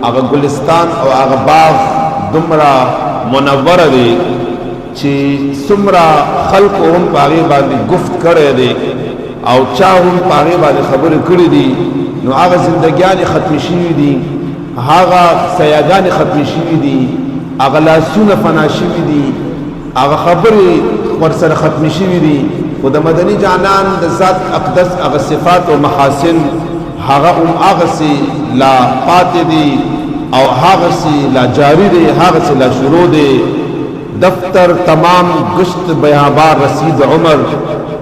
هغه ګلستان او هغه باغ دومره منور دی چې څومره خلق هم په هغې باندې گفت کړی دی او چا هم په هغې باندې خبرې کړي دي، نو هغه زندګیانې ختمې شوي دي، هغه سیاګانې ختمې شوي دي، هغه لاسونه فنا شوي دي، هغه خبرې ورسره ختمې شوي دي. خو د مدني جانان د ذات اقدس هغه صفات او محاسن هغه هم هغسې لا پاتې دي او هغسې لا جاری دی، هغسې لا شروع دی. دفتر تمام گشت بیابار رسید عمر،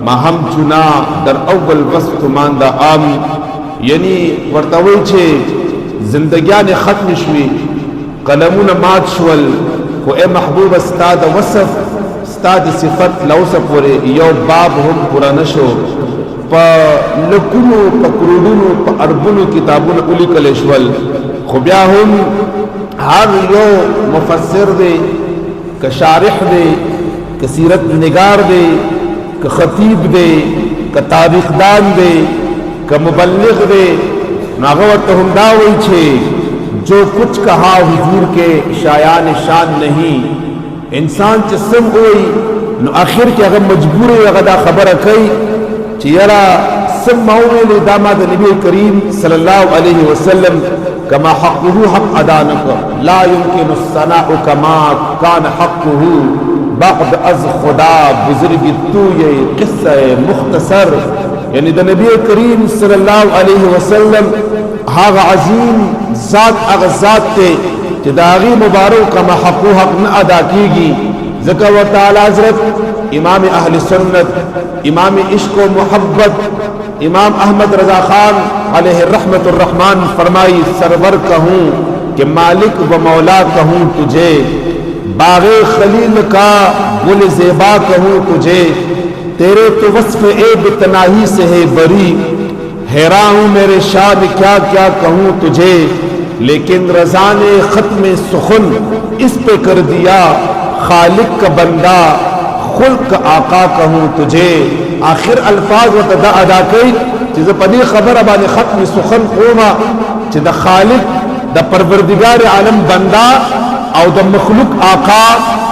ما هم چنا در اول وسط مانده عام. یعنی ورته وایي چې زندګیانې ختم شوي، قلمونه مات شول، خو ای محبوب ستا د وصف ستا د صفت لوصف پورې یو باب هم پوره نشو. په لکونو په کروڑونو په اربونو کتابونه ولیکلی شول، خو بیا هم هر یو مفسر دی، که شارح دی، که سیرت نگار دی، که خطیب دی، که تاریخ دان دی، که مبلغ دی، نو هغه ورته هم دا وایي چې جو کچھ کہا حضور کے شایان شان نہیں. انسان چې سم وایي نو آخر کې هغه مجبور وي هغه دا خبره کوي چې یاره سم ما وویلې دا ما د نبی کریم صلی الله علیه وسلم کما حقه حق ادا نه کړ. لا يمكن الثناء كما كان حقه بعد از خدا بزرگ تو یہ قصہ مختصر. یعنی د نبی کریم صلی الله علیه وسلم هغه عظیم ذات هغه ذات ته چې د هغې مبارک کما حقه حق نه ادا کیږي. ذکر و تعالی حضرت امام اہل سنت امام عشق و محبت امام احمد رضا خان علیہ الرحمت الرحمن فرمائی سرور کہوں کہ مالک و مولا کہوں تجھے، باغ خلیل کا گل زیبا کہوں تجھے، تیرے تو وصف عیب تناہی سے ہے بری، حیران ہوں میرے شان کیا کیا کہوں تجھے، لیکن رضا نے ختم سخن اس پہ کر دیا، خالق کا بندہ خلق آقا کہوں تجھے. آخر الفاظ و تدا ادا کئی چیز پدی خبر باندې ختم سخن قوما چې د خالق د پروردگار عالم بندہ او د مخلوق آقا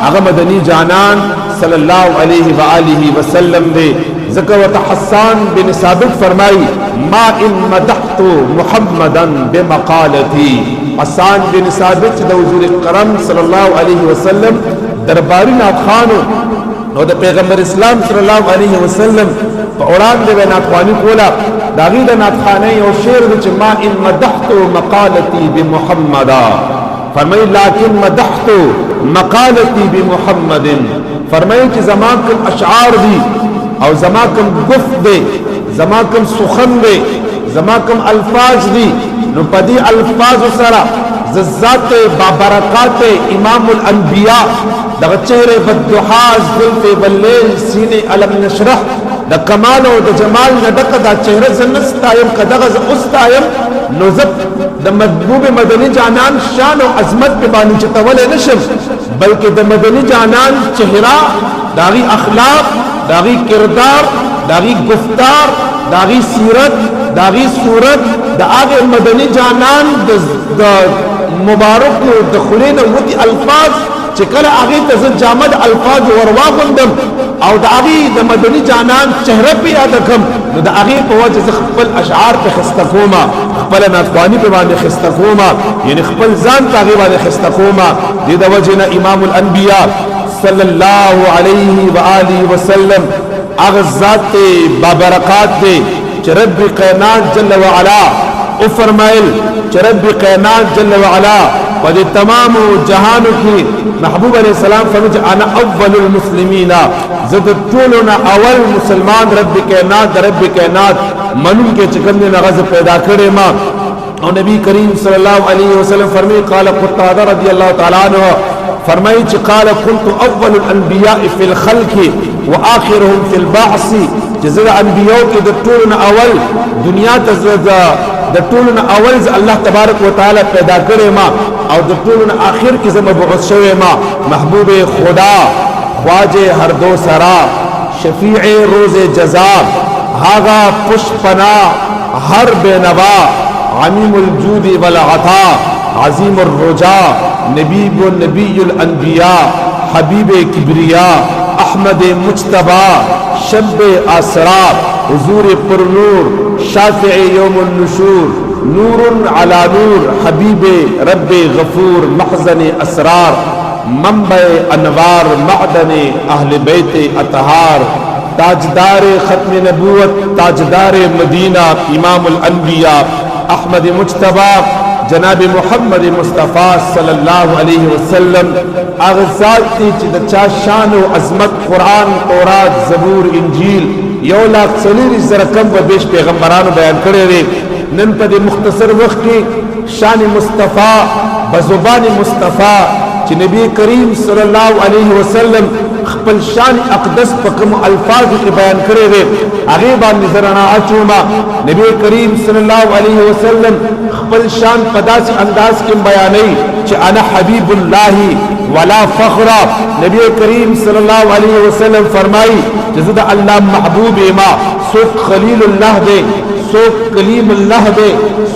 هغه مدنی جانان صلی اللہ علیہ وآلہ وسلم دے. ذکر و حسان بن ثابت فرمائی ما ان مدحت محمدا بمقالتی. حسان بن ثابت د حضور کرم صلی اللہ علیہ وسلم درباری ناتخانو نو د پیغمبر اسلام صلی اللہ علیہ وسلم په وړاندې به ناتخواني کوله. د هغې د ناتخانۍ یو شعر دی چې ما ان مدحت مقالتی بمحمدا، فرمایي لیکن مدحت مقالتی بمحمد. فرمایي چې زما کوم اشعار دي او زما کوم گفت دی، زما کوم سخن دی، زما کوم الفاظ دي، نو په دې الفاظو سره ذات بابرکات امام الانبیاء دغه چهره بدحا زلف باللیل سینه علم نشرح د کمال او د جمال نه ډکه دا چهره زنستایم کدغه ز استایم نو زب د محبوب مدنی جانان شان او عظمت په باندې چتول نشم، بلکې د مدنی جانان چهره داغي اخلاق داغي کردار داغي گفتار داغي سیرت داغي صورت د هغه مدنی جانان د مبارک د خلین وتی الفاظ چې کله هغه ته جامد الفاظ ورواغوندم او د هغه د مدنی جانان چهره په یاد کم، نو د هغه په وجه ز خپل اشعار په خسته کوما، خپل ناتخوانی په باندې خسته کوما، یعنی خپل ځان په هغه باندې خسته کوما. د وجه نه امام الانبیاء صلی الله علیه و آله وسلم هغه ذات بابرکات دی چې رب کائنات جل وعلا او فرمایل چې رب کائنات جل وعلا په تمام جهان کې محبوب علیہ السلام فرمایي انا اول المسلمین، زد ټولنا اول مسلمان رب کائنات رب کائنات منون کې چې کوم نه غز پیدا کړي ما. او نبی کریم صلی الله علیه وسلم فرمایي قال قتاده رضی الله تعالی عنہ فرمایي چې قال كنت اول الانبیاء فی الخلق واخرهم فی البعث، چې زه انبیاء کې د ټولنا اول دنیا ته د ټولنا اول الله تبارک وتعالى پیدا کړي ما او د ټولنا آخر کې زه مبعوث شوی ما. محبوب خدا خواجه هر دو سرا شفیع روز جزا هاغا پشپنا ہر بے نوا عمیم الجود والعطا عظیم الرجا نبی الانبیاء حبیب کبریا احمد مجتبی شب اسرا حضور پر نور شافع یوم النشور نور علی نور حبیب رب غفور مخزن اسرار منبع انوار معدن اہل بیت اطہار تاجدار ختم نبوت تاجدار مدینہ امام الانبیاء احمد مجتبی جناب محمد مصطفیٰ صلی اللہ علیہ وسلم اغزاد تی چی دا چا شان و عظمت قرآن تورات زبور انجیل 1,40,000 کم و بیش پیغمبرانو بیان کرے رے نن پا دی مختصر وقت کی شان مصطفیٰ بزبان مصطفیٰ چی نبی کریم صلی اللہ علیہ وسلم خپل شان اقدس پا کم الفاظ کی بیان کرے رے اغیبان نظرنا اچوما نبی کریم صلی اللہ علیہ وسلم خپل شان پداس انداز کی بیانی چی انا حبیب اللہ ولا فخرا نبی کریم صلی اللہ علیہ وسلم فرمائی جزد اللہ محبوب ما سوک خلیل اللہ دے سوک کلیم اللہ دے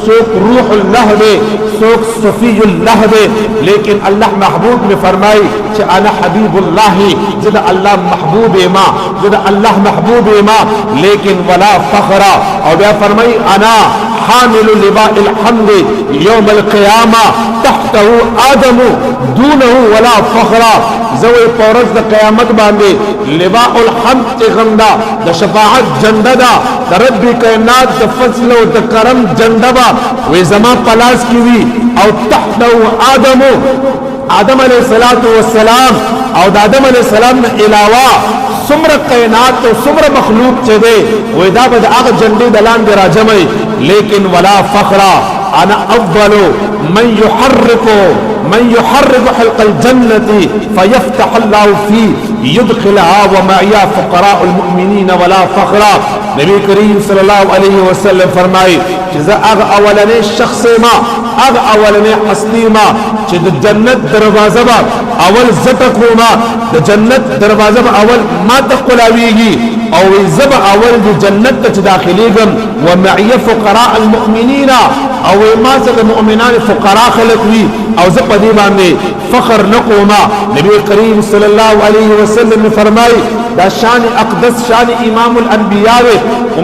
سوک روح اللہ دے سوک صفی اللہ دے لیکن اللہ محبوب میں فرمائی کہ انا حبیب اللہ زد اللہ محبوب ما زد اللہ محبوب ما لیکن ولا فخرا اور بیا فرمائی انا حامل لواء الحمد یوم القیامہ تحته آدم دونه ولا فخرا زوی پورز دا قیامت باندے لواء الحمد تغندا دا شفاعت جنددا دا رب کائنات دا فضل و دا کرم جندبا وی زمان پلاس کیوی او تحته آدم علیہ السلام او دا آدم علیہ السلام علاوہ سمر کائنات و سمر مخلوق چے دے وی دا بدا آغا جندی دلان دے راجمائی لیکن ولا فخرا انا افضل من يحرك حلق الجنة فيفتح الله فيه يدخلها ومعيا فقراء المؤمنين ولا فخرا نبی کریم صلی اللہ علیہ وسلم فرمائی جزا اغ اولنے شخص ما اغ اولنے حسنی ما چی دا جنت دروازہ با اول زتکو ما دا جنت دروازہ با اول ما تقلاویگی او زب اول دا جنت تا چی داخلی گم ومعی فقراء المؤمنین او ما سا دا مؤمنان فقراء خلقوی او زب دیبان دے فخر نقوما نبی کریم صلی اللہ علیہ وسلم نے فرمائی دا شان اقدس شان امام الانبیاء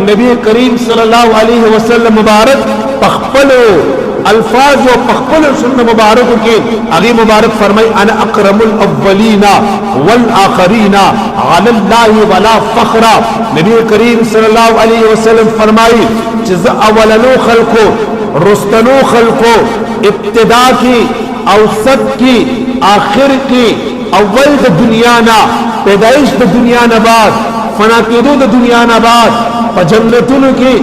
نبی کریم صلی اللہ علیہ وسلم مبارک پخپلو الفاظ و پخپلو سنن مبارک کی اگی مبارک فرمائی انا اکرم الاولین والآخرین علی اللہ ولا فخرا نبی کریم صلی اللہ علیہ وسلم فرمائی چیز اولنو خلقو رستنو خلقو ابتدا کی اوسط کی آخر کی اول دا دنیا نا پیدائش دا دنیا نا بعد فنا کیدو دا دنیا نا بعد پا جنتونو کی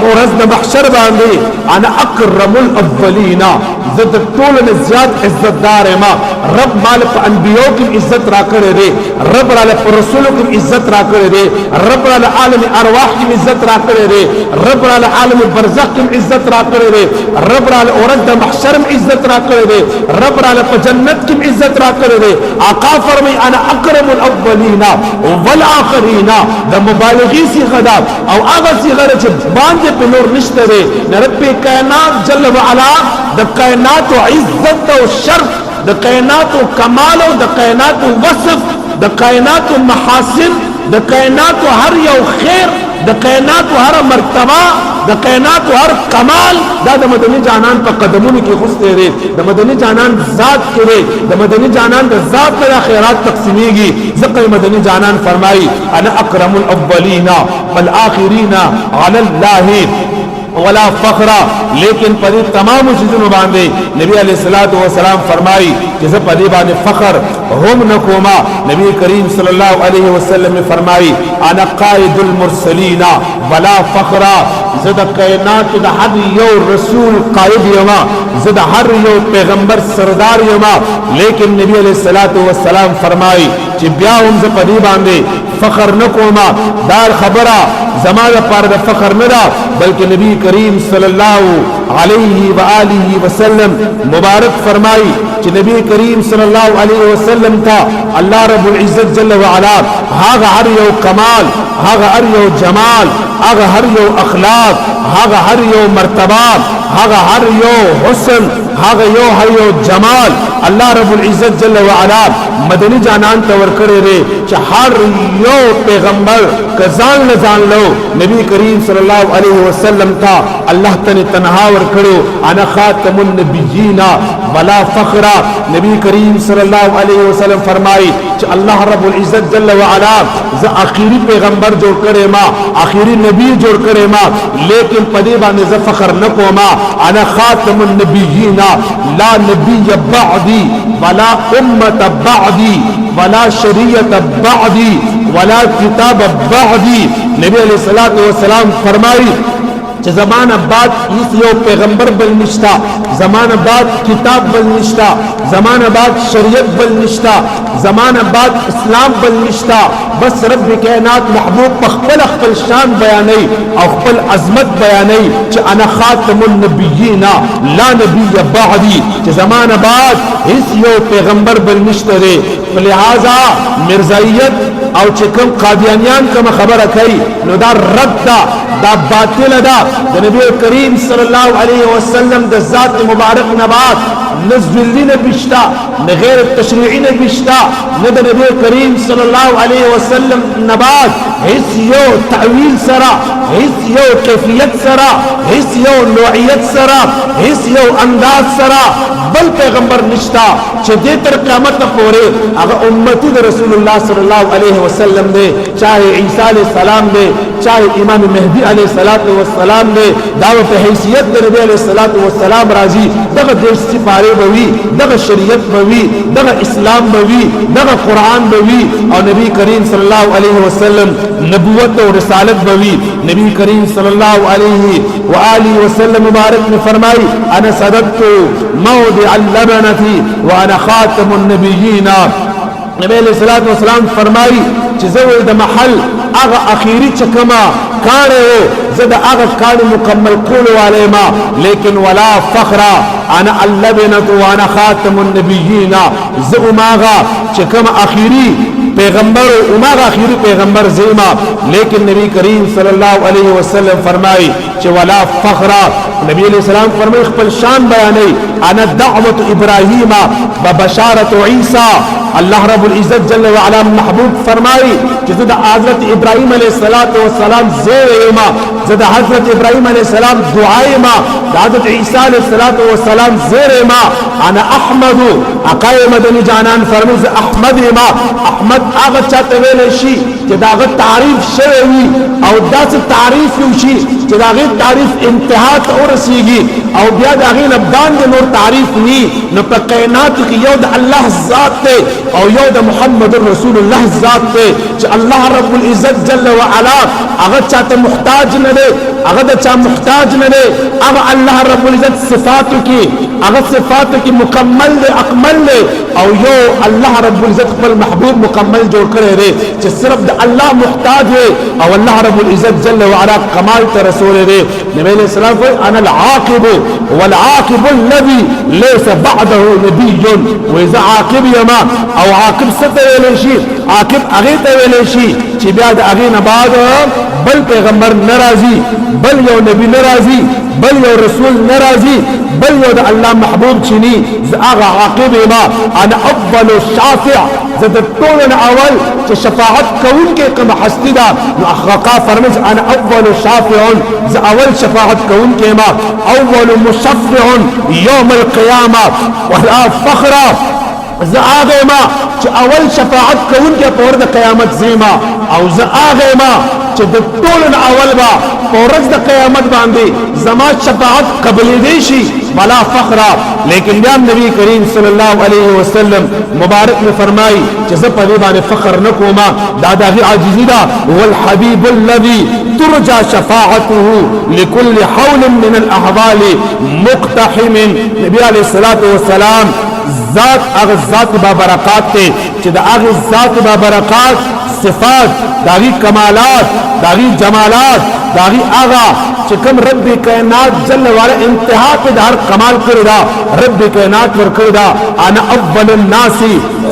مورز دا محشر باندی انا اکرم الاولین زد طولن زیاد عزت دار ما رب مال پا انبیاء کی عزت را کرے دے رب را پا رسولوں کی عزت را کرے دے رب را عالم ارواح کی عزت را کرے دے رب را عالم برزخ کی عزت را کرے دے رب را اورد دا محشر میں عزت را کرے دے رب را پا جنت کی عزت را کرے دے آقا فرمی انا اکرم الاولین والآخرین دا مبالغی سی غدا او آغا سی غدا باندے پہ نور نشتے دے رب کائنات جل وعلا دا کائنات و عزت و شرف دا کائنات و کمال و دا کائنات و وصف دا کائنات و محاسن دا کائنات و ہر یو خیر دا کائنات و ہر مرتبہ دا کائنات و ہر کمال دا مدنی جانان پا قدمون کی خستے دے دا مدنی جانان ذات کے دے دا مدنی جانان دا ذات پر خیرات تقسیمی گی ذکر مدنی جانان فرمائی انا اکرم الاولین والآخرین علی اللہ ولا فخرا لیکن پدی تمام چیزوں باندے نبی علیہ السلام فرمائی جیسے پدی باندے فخر ہم نکوما نبی کریم صلی اللہ علیہ وسلم نے فرمائی انا قائد المرسلین ولا فخرا زد کائنات دا ہر یو رسول قائد یما زد ہر یو پیغمبر سردار یما لیکن نبی علیہ السلام فرمائی چی بیا ہم سے پدی باندے فخر نکوما دار خبرہ زمانہ پار دا فخر ندا بلکہ نبی کریم صلی اللہ علیہ وآلہ وسلم مبارک فرمائی کہ نبی کریم صلی اللہ علیہ وسلم تا اللہ رب العزت جل وعلا ہاگا ہر یو کمال ہاگا ہر یو جمال ہاگا ہر یو اخلاق ہاگا ہر یو مرتبات ہاگا ہر یو حسن هغه یو حیو جمال الله رب العزت جل وعلا مدنی جانان ته ورکړی دی چې هر یو پیغمبر کزان لزان لو نبی کریم صلی الله علیه وسلم تا الله تعالی تنها ورکړو انا خاتم النبیین ولا فخر نبی کریم صلی الله علیه وسلم فرمایي چې الله رب العزت جل وعلا ز اخیری پیغمبر جوړ کړي ما اخیری نبی جوړ کړي ما لیکن پدې باندې ز فخر نکوما انا خاتم النبیین لا نبی بعدی ولا امه بعدی ولا شریعت بعدی ولا کتاب بعدی نبی علیہ الصلوۃ والسلام فرمایي چې زمانہ بعد هیڅ یو پیغمبر بل نشتا زمانہ بعد کتاب بل نشتا زمانہ بعد شریعت بل نشتا زمانہ بعد اسلام بل نشتا بس رب کائنات محبوب خپل خپل شان بیانای او خپل عظمت بیانای چې انا خاتم النبیین لا نبی بعدی چې زمانہ بعد هیڅ یو پیغمبر بل نشته دی لہذا مرزایت او چې کوم قادیانیان کوم خبره کوي نو دا رد دا باطل دا نبی کریم صلی الله علیه وسلم د ذات مبارک نبات نزلی نبشتا غیر تشریعی نبشتا ند نبی کریم صلی الله علیه وسلم نبات هیڅ یو تعویل سرا هیڅ یو کیفیت سرا هیڅ یو نوعیت سرا هیڅ یو انداز سرا بل پیغمبر نشتا چې دې تر قیامت پورې هغه امتی د رسول الله صلی الله علیه وسلم دی چاہے عیسی علیہ السلام دی چاہے امام مهدی علیہ السلام دی دا په حیثیت د نبی علیہ السلام راضی دغه د سپاره بوي دغه شریعت بوي دغه اسلام بوي دغه قران بوي او نبی کریم صلی الله علیه وسلم نبوت او رسالت بوي نبی کریم صلی الله علیه و آله وسلم مبارک نے فرمائی انا صدقت موضع اللبنه وانا خاتم النبیین نبی علیہ الصلوۃ والسلام فرمائی چې زوی د محل هغه اخیری چکما کانه زد هغه کان مکمل کول والے ما لیکن ولا فخر انا اللبنه وانا خاتم النبیین زماغه چکما اخیری پیغمبر اماغه اخیری پیغمبر زیما لیکن نبی کریم صلی الله علیه وسلم فرمای چې ولا فخر نبی علیہ السلام فرمای خپل شان بیانای انا دعوت ابراهیم وبشارت عیسی الله رب العزت جل وعلا محبوب فرمای چې د حضرت ابراهیم علیہ السلام زیما زد حضرت ابراهیم علیہ السلام دعایما حضرت عیسی علیہ السلام زیما انا احمد اقای مدنی جانان فرمای احمد ما احمد هغه چاته ویل شي چې داغه تعریف شوی او داسې تعریف یو شي چې داغه تعریف انتها ته ورسیږي او بیا داغه نه باندې نور تعریف ني نو په کائنات کې یو د الله ذات ته او یو د محمد رسول الله ذات ته چې الله رب العزت جل وعلا هغه چاته محتاج نه دی هغه د چا محتاج نه دی هغه الله رب العزت صفاتو کې هغه صفاتو کې مکمل دی اکمل دی او یو الله رب العزت خپل محبوب مکمل جوړ کړی دی چې صرف د الله محتاج وي او الله رب العزت جل وعلا کمال ته رسول دی نبی علیہ السلام فرمایي انا العاقب والعاقب الذي ليس بعده نبي واذا عاقب يما او عاقب ست ویل شي عاقب هغه ته ویل شي چې بیا د هغه نه بعد بل پیغمبر ناراضي بل یو نبی ناراضي بل یو رسول ناراضي بل یو د الله محبوب چني هغه عاقب ما انا اول شافع زد ټول اول چې شفاعت کوون کې کوم حستی دا نو اخلاقا فرمز انا اول شافع ز اول شفاعت کوون کې ما اول مشفع يوم القيامه ولا فخر ز هغه ما چې اول شفاعت کوون کې په ورځ د قیامت زیما او ز هغه ما چې د ټول اول با په ورځ د قیامت باندې زما شفاعت قبول دي شي بلا فخر لیکن بیا نبی کریم صلی الله علیه وسلم مبارک نے فرمائی چې زه په دې باندې فخر نکوما دا دغه عاجزی دا والحبیب الذي ترجى شفاعته لكل حول من الاحوال مقتحم نبی علیہ الصلوۃ والسلام ذات اغه ذات با برکات ته چې د اغه ذات با برکات صفات داغي کمالات داغي جمالات داغي اغا چې کوم رب کائنات جل وعلا انتها په هر کمال کړی دا رب کائنات ور کړی دا انا اول الناس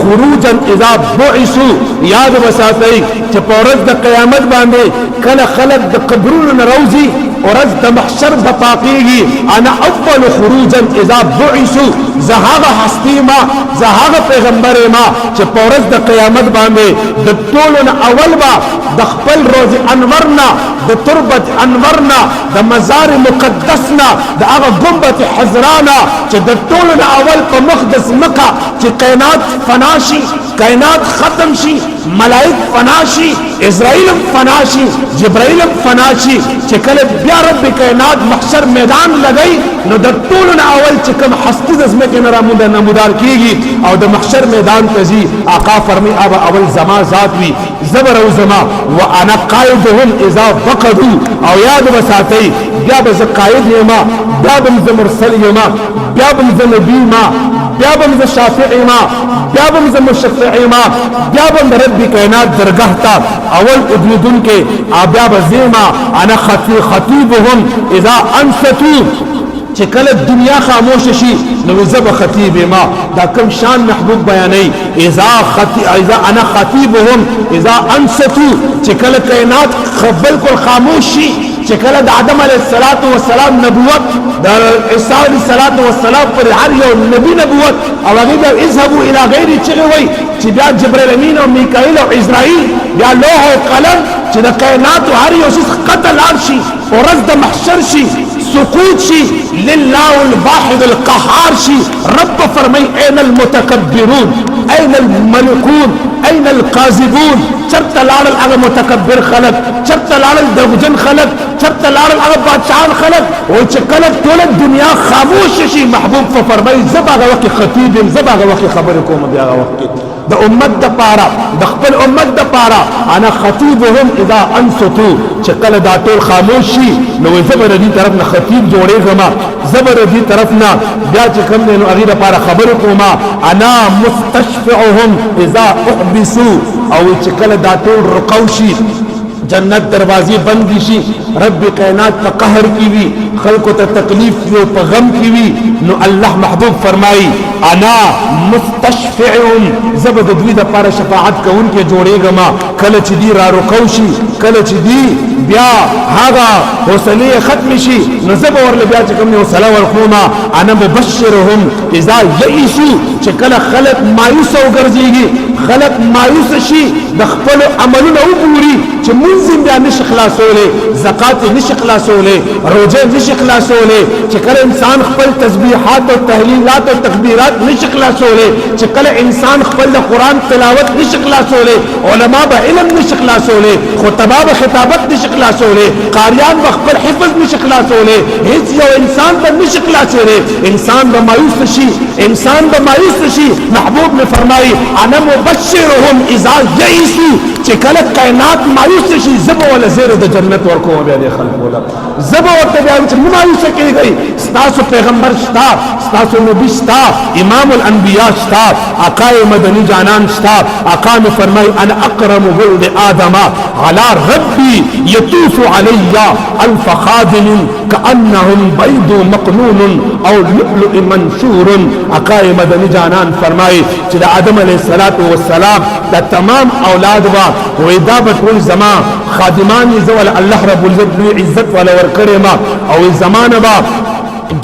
خروجا اذا بعثوا یاد وساتئ چې په ورځ د قیامت باندې کله خلق د قبرونو روزي ورځ د محشر بپاقیږي انا اول خروجا اذا بعثوا زهاغه هستی ما زهاغه پیغمبر ما چې په ورځ د قیامت باندې د ټولو اول با د خپل روز انورنا د تربت انورنا د مزار مقدسنا د هغه گنبد حزرانا چې د ټولو اول په مقدس مکه چې کائنات فناشي کائنات ختم شي ملائک فناشي اسرائیل فناشي جبرائیل فناشي چې کله بیا رب کائنات محشر میدان لګي نو د ټولو اول چې کوم هستی د زمکه نه نمودار کیږي او د محشر میدان ته ځي آقا فرمي ابا اول زما ذات وي زبر او زما وانا قائدهم اذا فقدوا او یاد وساتئ بیا به قائد یما بیا به مرسل یما بیا به نبی ما بیا به شافعی ما بیا به مشفع ما بیا به رب کائنات درگاه تا اول ادیدن کے بیا به زیما انا خطیبهم اذا انصتوا چې کله دنیا خاموش شي نو زب خطیب ما دا کم شان محبوب بیانای اذا انا خطیبهم اذا انصتوا چې کله کائنات بالکل خاموش شي چې کله د آدم علیه السلام نبوت د عیسی علیه السلام پر هر یو نبی نبوت او هغه د اذهبوا الى غیر چغه وای چې بیا جبرائیل امین او میکائیل او اسرائیل بیا لوح او قلم چې د کائنات هر یو شي قتل شي ورځ د محشر شي سقوط شي لله الواحد القهار شي رب فرمای اين المتكبرون اين الملكون اين القاذبون چرته لاړل هغه متکبر خلق چرته لاړل دغجن خلق چرته لاړل هغه بادشاہان خلق او چې کله ټول دنیا خاموش شي محبوب فرمای زباغه وقت خطیب زباغه وقت خبر کوم بیا وقت د امت د پارا د خپل امت د پارا انا خطیبهم اذا انصتوا چې کله دا ټول خاموش شي نو زبر دي طرف نه خطیب جوړېږم زبر دي طرف نه بیا چې کوم نو هغه د پارا خبر کوم انا مستشفعهم اذا احبسوا او چې کله دا ټول رقوشي جنت دروازې بند شي رب کائنات په قهر کی وی خلق ته تکلیف او په غم کی وی نو الله محبوب فرمای انا مستشفعهم زبد دوی د پر شفاعت کوون کې جوړېګم کله چې دی را رقوشي کله چې دی بیا هغه حوصله ختم شي نو زب ورل بیا چې کوم نو صلا ورخوما انا مبشرهم اذا یئسوا چې کله خلق مایوس او ګرځيږي خلق مایوس شي د خپل عملونو وګوري چې منځ بیا نشي خلاصولې زکات نشي خلاصولې روزه نشي خلاصولې چې کله انسان خپل تسبیحات او تهلیلات او تکبیرات نشي خلاصولې چې کله انسان خپل قرآن تلاوت نشي خلاصولې علما به علم نشي خلاصولې خطبا به خطابت نشي خلاصولې قاریان به خپل حفظ نشي خلاصولې هیڅ یو انسان به نشي خلاصولې انسان به مایوس شي انسان به مایوس شي محبوب نے فرمائی انا مبشرهم اذا یئسوا چې کله کائنات مایوس شي زبو ولا زیر د جنت ورکو بیا د خلق ولا زبو ورته بیا چې مایوس کیږي ستاسو پیغمبر شتا ستاسو نبی شتا امام الانبیاء شتا آقا مدنی جانان شتا آقا نے فرمائی انا اکرم ولد آدم على ربي يطوف علي الف خادم كانهم بيض مقنون او لؤلؤ منشور آقا مدنی جانان فرمائی چې د آدم علیه السلام د تمام اولاد وا وېدا بټول زما خادمان زول الله رب العزت ولا ورکړې ما او زمانه با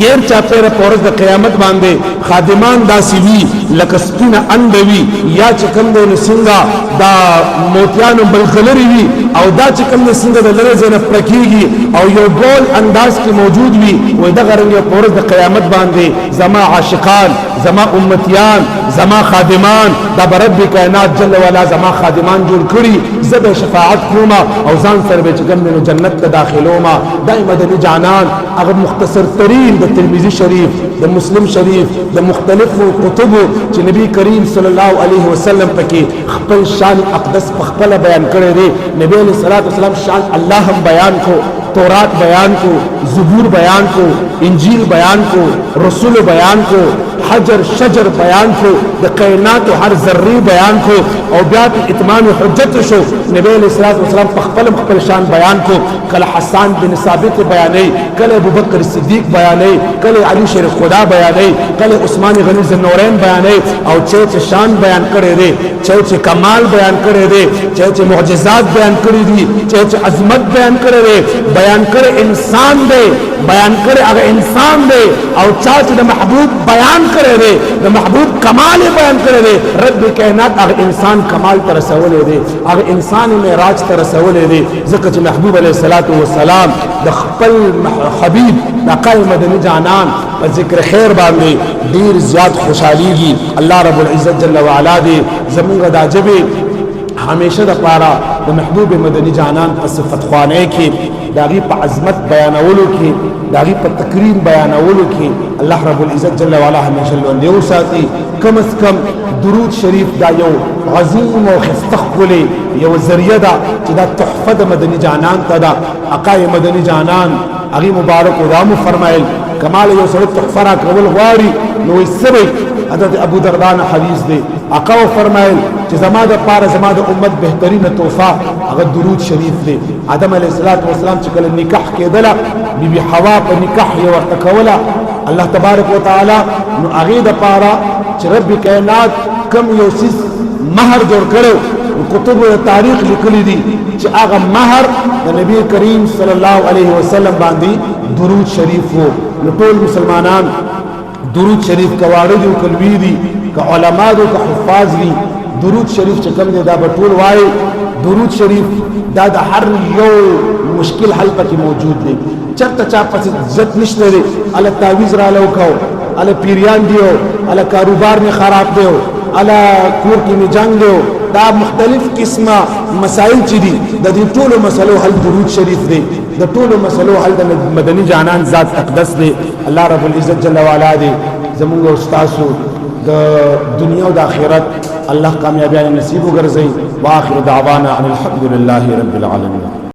غیر چا پیر پورز د قیامت باندې خادمان داسي وی لکه سپینه اندوي یا چې کوم د نسنګا دا موتیانو بلخلري وی او دا چې کوم نسنګا د لره زنه پرکیږي او یو ګول انداز کې موجود وی وې د غرنګ پورز د قیامت باندې زما عاشقان زما امتیان زما خادمان دا رب کائنات جل وعلا زما خادمان جوړ کړی زب شفاعت کوما او ځان سره به چې کوم د جنت ته داخلوما دای مدني جانان هغه مختصر ترین د ترمذی شریف د مسلم شریف د مختلفو کتبو چې نبی کریم صلی الله علیه وسلم پکې خپل شان اقدس خپل بیان کړی دی نبی علیہ الصلوۃ والسلام شان الله هم بیان کو تورات بیان کو زبور بیان کو انجیل بیان کو رسول بیان کو حجر شجر بیان کو د کائنات هر ذره بیان کو او بیا اتمام حجت شو نبی علیہ الصلوۃ والسلام خپل شان بیان کو کله حسان بن ثابت بیانې کله ابوبکر صدیق بیانې کله علی شریف خدا بیانې کله عثمان غنی ذنورین بیانې او چې شان بیان کړي دي چې کمال بیان کړي دي چې معجزات بیان کړي دي چې عظمت بیان کړي دي بیان کړي انسان دی بیان کړي هغه انسان دی او چا چې د محبوب بیان کړي دی د محبوب کمال بیان کړي دی رب کائنات هغه انسان کمال تر رسولې دی هغه انسان معراج تر رسولې دی ځکه چې محبوب علیه الصلاۃ والسلام د خپل حبیب د قائم مدني جانان په ذکر خیر باندې ډیر زیات خوشاليږي الله رب العزت جل وعلا دی زمونږ د عجبه همیشه د پاره د محبوب مدني جانان په صفت خوانه کې داغي په عظمت بیانولو کې داغي په تکریم بیانولو کې الله رب العزت جل وعلا همیشه لوندې وساتي کم از کم درود شریف دا یو عظیم او خستخولي یو ذریعہ دا چې دا تحفه د مدني جانان ته دا عقای مدني جانان هغه مبارک او رامو فرمایل کمال یو سره تحفه را کول غواړي نو سبب حضرت ابو دردان حدیث دی آقا فرمایل چې زما د پاره زما د امت بهترینه تحفه هغه درود شریف دی آدم علیه السلام چې کله نکاح کېدله بیبي حوا په نکاح یې ورته کوله الله تبارک وتعالى نو هغې د پاره چې رب کائنات کم یو څیز مهر جوړ کړو کتب تاریخ لیکلی دي چې هغه مهر د نبی کریم صلی الله علیه وسلم باندې درود شریف وو نو ټول مسلمانان درود شریف کواړه دي او کلوي دي که علما دي که حفاظ دي درود شریف چې کوم دی دا به ټول وایي درود شریف دا د هر یو مشکل حل پکې موجود دی چرته چا پسې عزت نشته دی الله تعویذ را لو کو الله پیریان دیو الله کاروبار نه خراب دیو الله کور کې می جنگ دیو دا مختلف قسمه مسائل چې دي د دې ټولو مسلو حل درود شریف دی د ټولو مسلو حل د مدني جانان ذات اقدس دی الله رب العزت جل وعلا دی زموږ استادو د دنیا او د آخرت الله کامیابی نصیب وګرځي واخر دعوانا ان الحمد لله رب العالمين